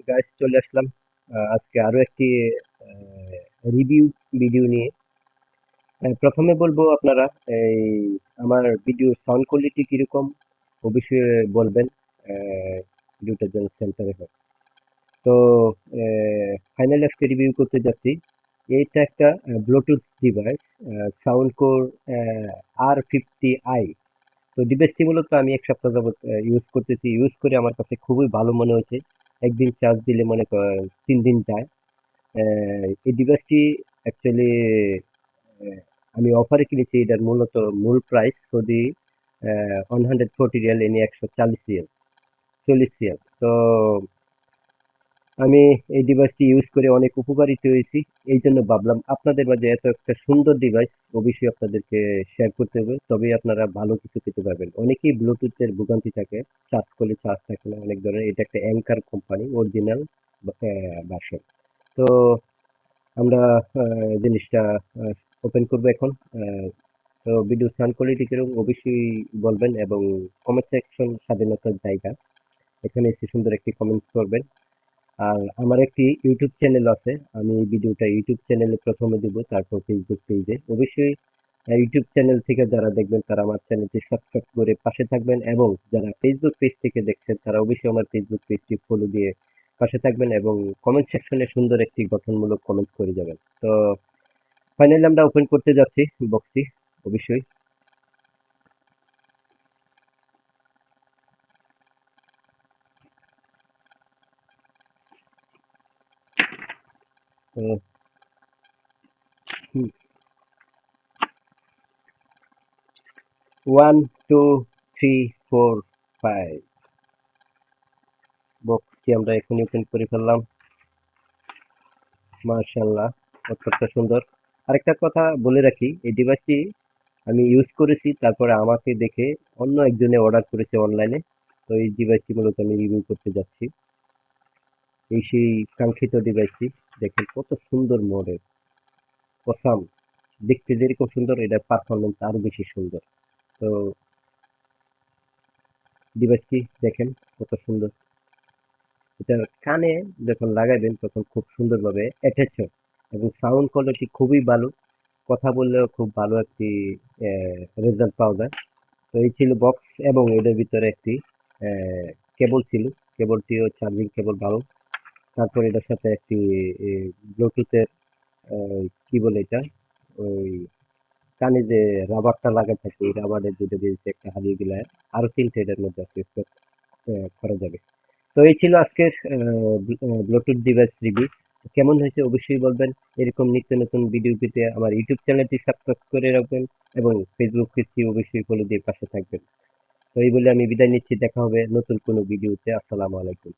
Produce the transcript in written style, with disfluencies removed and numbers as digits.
Guys, চলে আসলাম আজকে আরো একটি রিভিউ ভিডিও নিয়ে। প্রথমে বলবো, আপনারা এই আমার ভিডিও সাউন্ড কোয়ালিটি কিরকম অবশ্যই বলবেন। ভিডিওটা যেন সেন্টারে হয়। তো ফাইনালি আজকে রিভিউ করতে যাচ্ছি। এইটা একটা Bluetooth device, sound core R50i। তো ডিভাইসটি মূলত আমি এক সপ্তাহ যাবত ইউজ করতেছি। ইউজ করে আমার কাছে খুবই ভালো মনে হয়েছে। একদিন চার্জ দিলে মনে করেন 3 দিন যায়। এই ডিভাইসটি অ্যাকচুয়ালি আমি অফারে কিনেছি। এটার মূলত মূল প্রাইস যদি 140 রিয়াল, এনে 140 রিয়াল, 40 রিয়াল। তো আমি এই ডিভাইসটি ইউজ করে অনেক উপকারিত হয়েছি। এই জন্য ভাবলাম আপনাদের মাঝে এত একটা সুন্দর ডিভাইস অবশ্যই আপনাদেরকে শেয়ার করতে হবে, তবেই আপনারা ভালো কিছু পেতে পারবেন। অনেকেই ব্লুটুথের ভোগান্তি থাকে, চার্জ করলে চার্জ থাকে না অনেক ধরনের। এটা একটা অ্যাঙ্কার কোম্পানি অরিজিনাল ভার্সন। তো আমরা জিনিসটা ওপেন করবো এখন। আহ, তো ভিডিও সাউন্ড কোয়ালিটি কিরকম অবশ্যই বলবেন, এবং কমেন্ট সেকশন স্বাধীনতার জায়গা, এখানে এসে সুন্দর একটি কমেন্ট করবেন। আর আমার একটি ইউটিউব চ্যানেল আছে, আমি এই ভিডিওটা ইউটিউব চ্যানেলে প্রথমে দিব, তারপর ফেসবুক পেজে। অবশ্যই ইউটিউব চ্যানেল থেকে যারা দেখবেন তারা আমার চ্যানেলটি সাবস্ক্রাইব করে পাশে থাকবেন, এবং যারা ফেসবুক পেজ থেকে দেখছেন তারা অবশ্যই আমার ফেসবুক পেজটি ফলো দিয়ে পাশে থাকবেন, এবং কমেন্ট সেকশনে সুন্দর একটি গঠনমূলক কমেন্ট করে যাবেন। তো ফাইনালি আমরা ওপেন করতে যাচ্ছি বক্সটি। অবশ্যই তো 1 2 3 4 5 বক্সটি আমরা এখনই ওপেন করে ফেললাম। মার্শাল্লাহ, অত্যন্ত সুন্দর। আরেকটা কথা বলে রাখি, এই ডিভাইসটি আমি ইউজ করেছি, তারপরে আমাকে দেখে অন্য একজনে অর্ডার করেছে অনলাইনে। তো এই ডিভাইসটি মূলত আমি রিভিউ করতে যাচ্ছি। এই সেই কাঙ্ক্ষিত ডিভাইসটি। দেখেন কত সুন্দর মডেল, অসাম। দেখতে যেরকম সুন্দর, এটার পারফরমেন্স আরো বেশি সুন্দর। তো ডিভাইসটি দেখেন কত সুন্দর। এটা কানে যখন লাগাইবেন তখন খুব সুন্দরভাবে অ্যাটাচ হয়, এবং সাউন্ড কোয়ালিটি খুবই ভালো। কথা বললেও খুব ভালো একটি রেজাল্ট পাওয়া যায়। তো এই ছিল বক্স, এবং এটার ভিতরে একটি কেবল ছিল। কেবলটিও চার্জিং কেবল ভালো। তারপর এটার সাথে একটি ব্লুটুথের কি বলে এটা, ওই কানে যে রাবারটা লাগা থাকে, এই রাবারের দুটো দিয়েছে, একটা হারিয়ে গেলে আরো 3টে এটার মধ্যে আছে, করা যাবে। তো এই ছিল আজকের ব্লুটুথ ডিভাইস রিভিউ। কেমন হয়েছে অবশ্যই বলবেন। এরকম নিত্য নতুন ভিডিও পেতে আমার ইউটিউব চ্যানেলটি সাবস্ক্রাইব করে রাখবেন, এবং ফেসবুক পেজটি অবশ্যই ফলো দিয়ে পাশে থাকবেন। তো এই বলে আমি বিদায় নিচ্ছি। দেখা হবে নতুন কোনো ভিডিওতে। আসসালামু আলাইকুম।